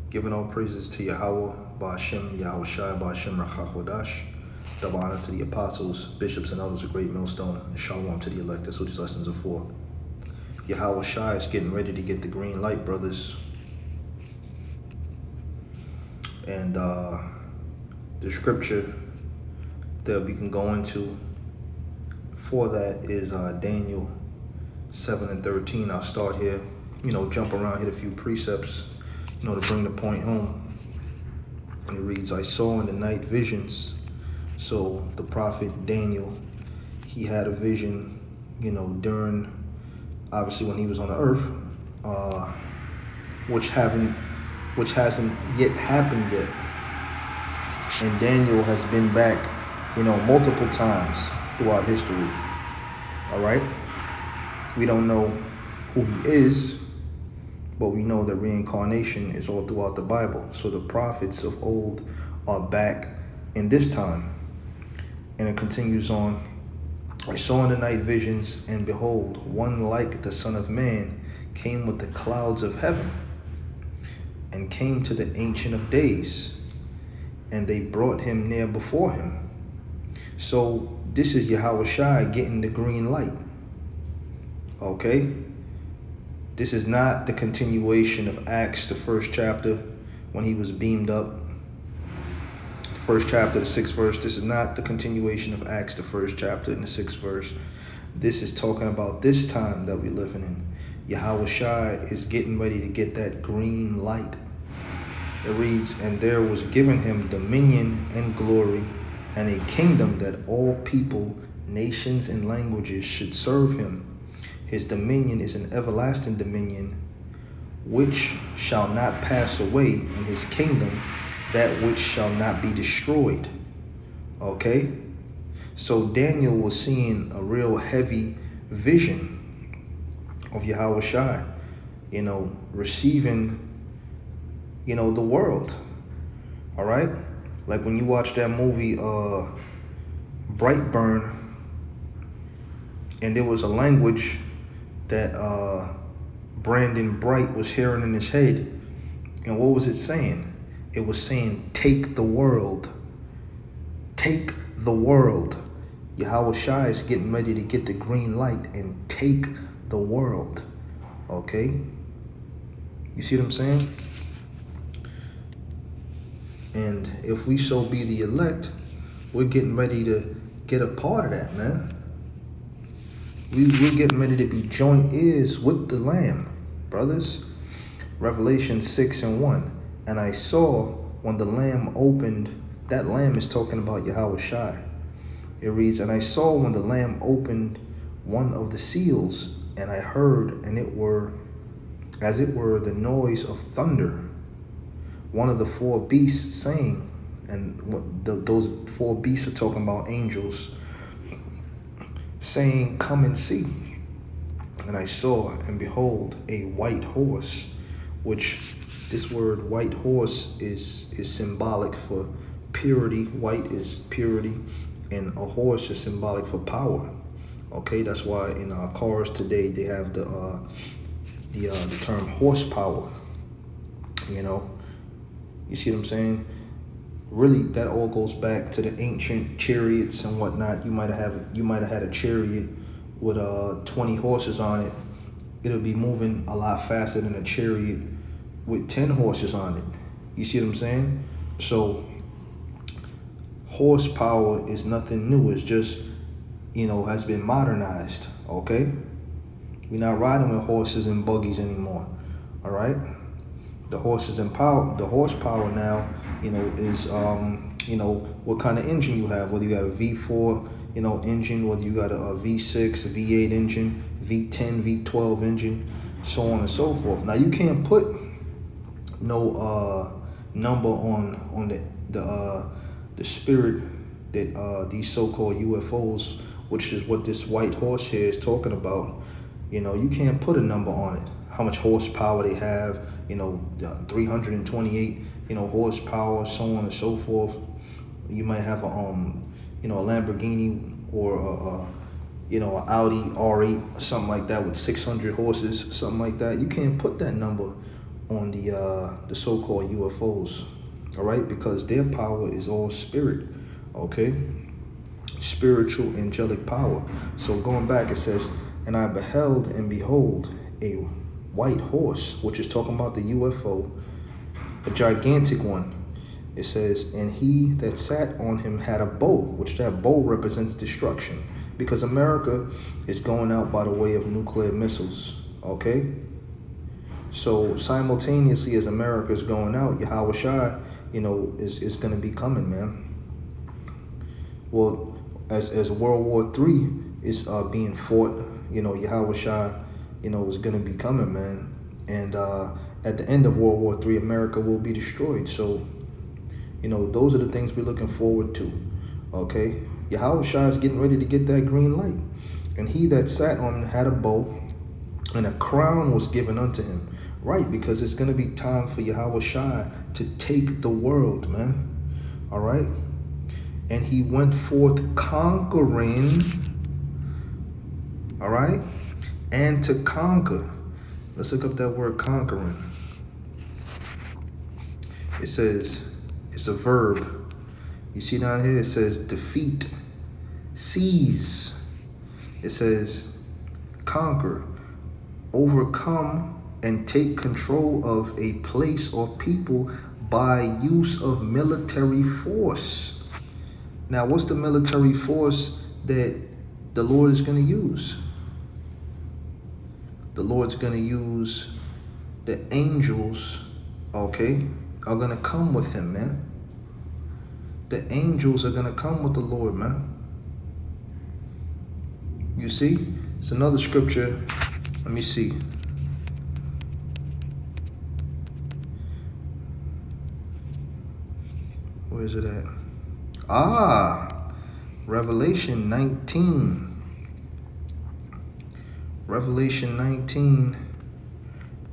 Giving all praises to Yahweh, Ba'ashem, Yahawashi, Ba'ashem, Rachachodash. Double honor to the apostles, bishops, and elders of Great Millstone, and shalom to the elect. That's what these lessons are for. Yahawashi is getting ready to get the green light, brothers. And the scripture that we can go into for that is Daniel 7 and 13. I'll start here, jump around, hit a few precepts, to bring the point home. It reads, I saw in the night visions. So the prophet Daniel, he had a vision, during, obviously when he was on the earth, which hasn't yet happened yet. And Daniel has been back, multiple times throughout history. All right? We don't know who he is, but we know that reincarnation is all throughout the Bible. So the prophets of old are back in this time. And it continues on. I saw in the night visions, and behold, one like the Son of Man came with the clouds of heaven, and came to the Ancient of Days, and they brought him near before him. So this is Yahawashi getting the green light. Okay? This is not the continuation of Acts, the first chapter, when he was beamed up. The first chapter, the 6th verse. This is not the continuation of Acts, the first chapter and the 6th verse. This is talking about this time that we're living in. Yahawashi is getting ready to get that green light. It reads, and there was given him dominion and glory and a kingdom that all people, nations, and languages should serve him. His dominion is an everlasting dominion which shall not pass away, and his kingdom that which shall not be destroyed. Okay? So Daniel was seeing a real heavy vision of Yahawashi, receiving, the world. All right? Like when you watch that movie, Brightburn, and there was a language that Brandon Bright was hearing in his head. And what was it saying? It was saying, take the world. Take the world. Yahawashi is getting ready to get the green light and take the world. Okay? You see what I'm saying? And if we so be the elect, we're getting ready to get a part of that, man. We're getting ready to be joint heirs with the Lamb, brothers. Revelation 6 and 1. And I saw when the Lamb opened, that Lamb is talking about Yahawashi. It reads, and I saw when the Lamb opened one of the seals, and I heard, and it were, as it were, the noise of thunder. One of the four beasts saying, and those four beasts are talking about angels, saying, come and see. And I saw, and behold, a white horse, which this word white horse is symbolic for purity. White is purity, and a horse is symbolic for power. Okay, that's why in cars today they have the term horsepower. You see what I'm saying? Really, that all goes back to the ancient chariots and whatnot. You might have had a chariot with 20 horses on it. It'll be moving a lot faster than a chariot with 10 horses on it. You see what I'm saying? So horsepower is nothing new. It's just, has been modernized. Okay? We're not riding with horses and buggies anymore. All right? The horses and power, the horsepower now, is what kind of engine you have, whether you got a V4, engine, whether you got a V6, a V8 engine, V10, V12 engine, so on and so forth. Now you can't put no number on the spirit that these so-called UFOs, which is what this white horse here is talking about. You can't put a number on it. How much horsepower they have, 328, horsepower, so on and so forth. You might have a Lamborghini or an Audi R8 or something like that with 600 horses, something like that. You can't put that number on on the so-called UFOs, all right? Because their power is all spirit, okay? Spiritual angelic power. So going back, it says, and I beheld, and behold, a white horse, which is talking about the UFO, a gigantic one. It says, and he that sat on him had a bow, which that bow represents destruction, because America is going out by the way of nuclear missiles, okay? So simultaneously as America is going out, Yahawashi, is going to be coming, man. Well, as World War III is being fought, Yahawashi, is going to be coming, man. And at the end of World War III, America will be destroyed. So, those are the things we're looking forward to, okay? Yahawashi is getting ready to get that green light. And he that sat on him had a bow, and a crown was given unto him. Right, because it's going to be time for Yahawashi to take the world, man. All right? And he went forth conquering, all right? And to conquer. Let's look up that word conquering. It says, it's a verb. You see down here, it says defeat, seize. It says conquer, overcome, and take control of a place or people by use of military force. Now, what's the military force that the Lord is going to use? The Lord's going to use the angels, okay, are going to come with him, man. The angels are going to come with the Lord, man. You see? It's another scripture. Let me see. Where is it at? Revelation 19. Revelation 19.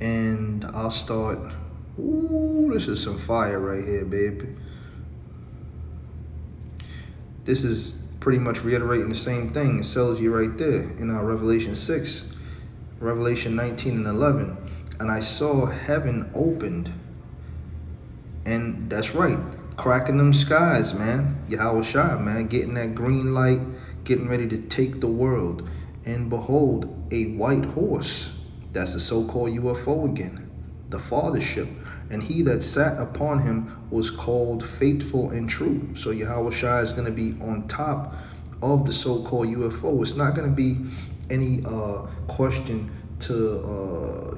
And I'll start. Ooh, this is some fire right here, baby. This is pretty much reiterating the same thing. It tells you right there in our Revelation 6. Revelation 19 and 11. And I saw heaven opened. And that's right. Cracking them skies, man. Yahawashi, man. Getting that green light. Getting ready to take the world. And behold, a white horse. That's the so-called UFO again. The fathership. And he that sat upon him was called faithful and true. So Yahawashi is going to be on top of the so-called UFO. It's not going to be any question to,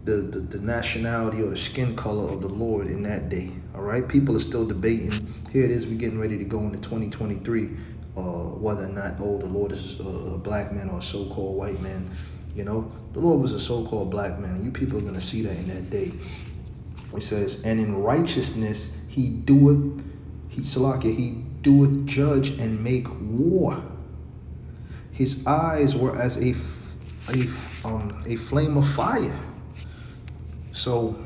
the nationality or the skin color of the Lord in that day. All right, people are still debating. Here it is, we're getting ready to go into 2023, whether or not, the Lord is a black man or a so-called white man. The Lord was a so-called black man, and you people are going to see that in that day. It says, and in righteousness he doeth judge and make war. His eyes were as a flame of fire. So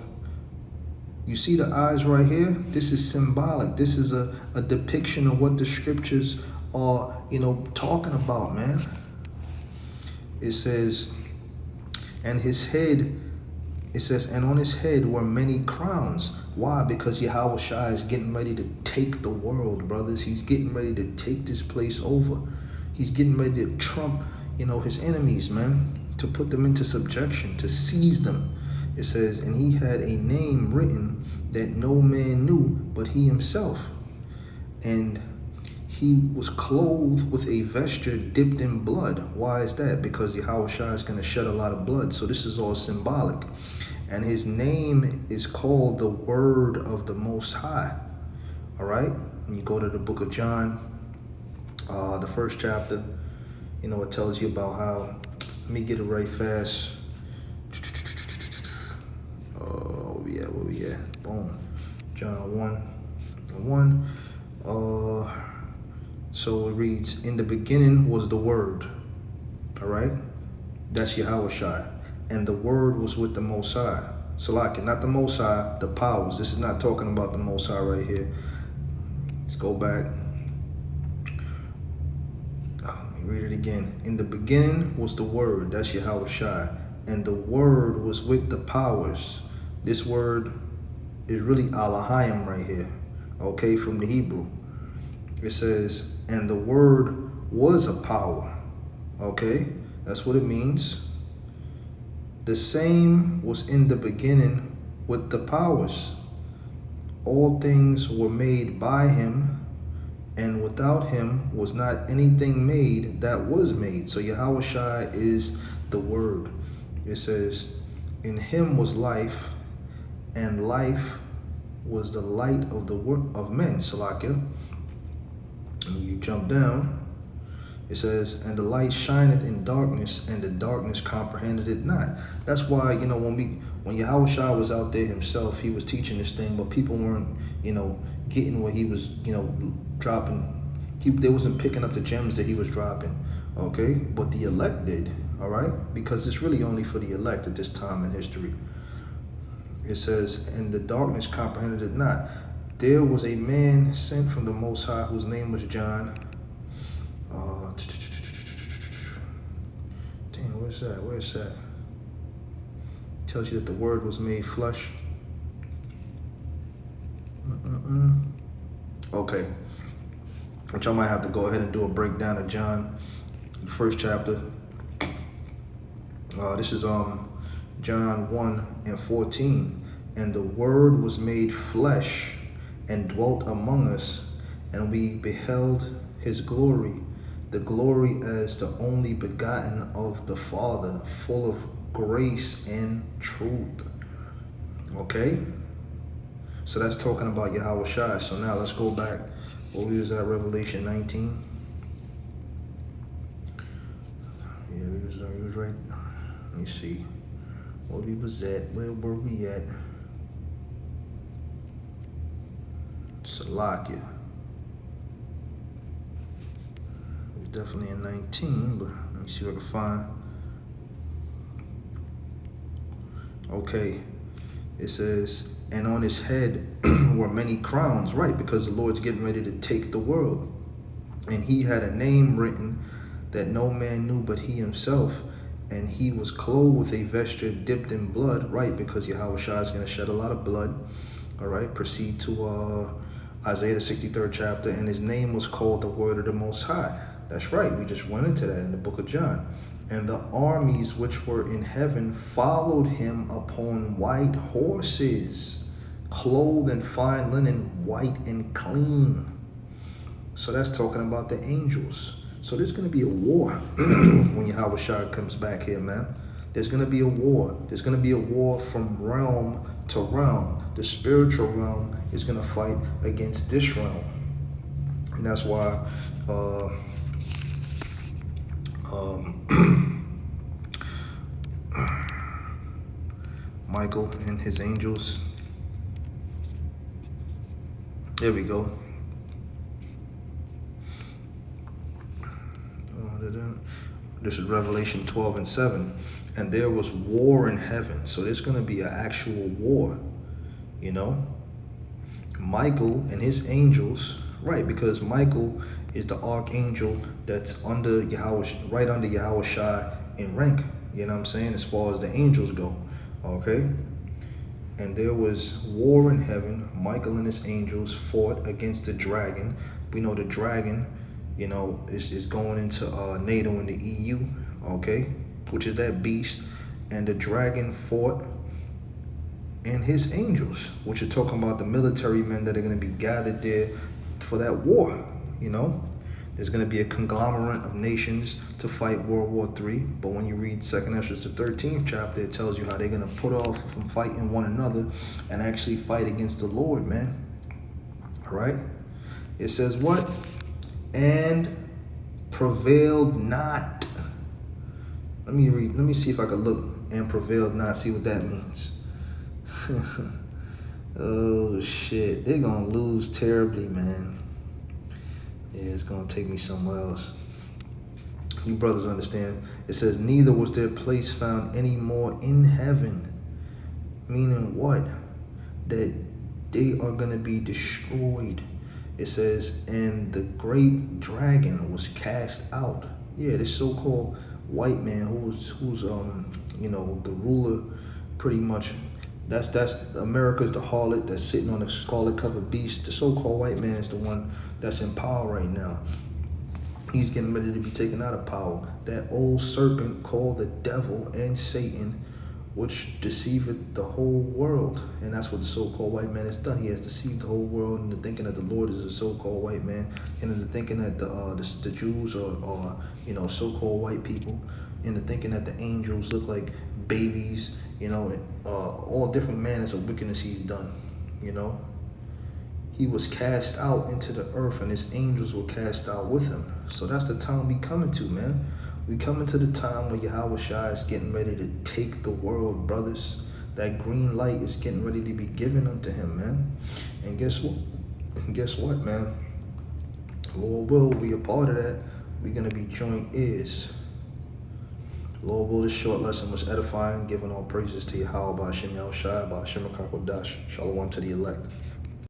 you see the eyes right here? This is symbolic. This is a depiction of what the scriptures are, talking about, man. It says, and his head, it says, and on his head were many crowns. Why? Because Yahawashi is getting ready to take the world, brothers. He's getting ready to take this place over. He's getting ready to trump, his enemies, man, to put them into subjection, to seize them. It says, and he had a name written that no man knew but he himself. And he was clothed with a vesture dipped in blood. Why is that? Because Yahawashi is going to shed a lot of blood. So this is all symbolic. And his name is called the Word of the Most High. All right? When you go to the book of John, the first chapter, it tells you about how, let me get it right fast. Where we at? Boom. John 1. So it reads, in the beginning was the Word. All right? That's Yahawashi. And the Word was with the Most High. Salaki, not the Most High, the powers. This is not talking about the Most High right here. Let's go back. Let me read it again. In the beginning was the Word. That's Yahawashi. And the Word was with the powers. This word is really Alahayim right here, okay, from the Hebrew. It says, and the word was a power, okay? That's what it means. The same was in the beginning with the powers. All things were made by him, and without him was not anything made that was made. So Yahawashi is the word. It says, in him was life, and life was the light of the work of men. Salakia. And you jump down. It says, and the light shineth in darkness, and the darkness comprehended it not. That's why, you know, when Yahawashi was out there himself, he was teaching this thing, but people weren't, you know, getting what he was, you know, dropping. They wasn't picking up the gems that he was dropping, okay? But the elect did, all right? Because it's really only for the elect at this time in history. It says, and the darkness comprehended it not. There was a man sent from the Most High whose name was John. Damn, where's that? Where's that? Tells you that the word was made flesh. Okay. Which I might have to go ahead and do a breakdown of John, the first chapter. This is John 1:14. And the word was made flesh and dwelt among us, and we beheld his glory, the glory as the only begotten of the Father, full of grace and truth. Okay? So that's talking about Yahawashi. So now let's go back. What we was at, Revelation 19. Yeah, we was right. Let me see. Where we was at. Where were we at? Salakia. We're definitely in 19, but let me see what I can find. Okay. It says, and on his head were many crowns, right? Because the Lord's getting ready to take the world. And he had a name written that no man knew but he himself. And he was clothed with a vesture dipped in blood, right? Because Yahawashi is going to shed a lot of blood. All right, proceed to Isaiah the 63rd chapter. And his name was called the Word of the Most High. That's right, we just went into that in the book of John. And the armies which were in heaven followed him upon white horses, clothed in fine linen, white and clean. So that's talking about the angels. So there's going to be a war when Yahawashi comes back here, man. There's going to be a war. There's going to be a war from realm to realm. The spiritual realm is going to fight against this realm. And that's why Michael and his angels. There we go. This is Revelation 12:7. And there was war in heaven. So there's going to be an actual war, you know. Michael and his angels, right, because Michael is the archangel that's under Yahawashi, right under Yahawashi in rank, you know what I'm saying, as far as the angels go, okay? And there was war in heaven. Michael and his angels fought against the dragon. We know the dragon, you know, is going into NATO and the EU, okay, which is that beast. And the dragon fought and his angels, which are talking about the military men that are going to be gathered there for that war, you know. There's going to be a conglomerate of nations to fight World War III. But when you read 2nd Esdras, the 13th chapter, it tells you how they're going to put off from fighting one another and actually fight against the Lord, man. All right? It says what? And prevailed not. Let me read. Let me see if I can look. And prevailed not. See what that means. Oh, shit. They're going to lose terribly, man. Yeah, it's going to take me somewhere else. You brothers understand. It says, neither was their place found any more in heaven. Meaning what? That they are going to be destroyed. It says, and the great dragon was cast out. Yeah, this so-called white man who's you know, the ruler pretty much That's America's the harlot that's sitting on the scarlet covered beast. The so-called white man is the one that's in power right now. He's getting ready to be taken out of power. That old serpent called the devil and Satan, which deceiveth the whole world. And that's what the so-called white man has done. He has deceived the whole world into thinking that the Lord is a so-called white man, and into thinking that the Jews are so-called white people, into thinking that the angels look like babies, all different manners of wickedness he's done, He was cast out into the earth, and his angels were cast out with him. So that's the time we coming to, man. We coming to the time where Yahawashi is getting ready to take the world, brothers. That green light is getting ready to be given unto him, man. And guess what? Man? Lord will be a part of that. We're going to be joint heirs. Lord will, this short lesson was edifying, giving all praises to Yahweh, Ba'ashem Yahushua, Ba'ashem Akakodash. Shalom to the elect.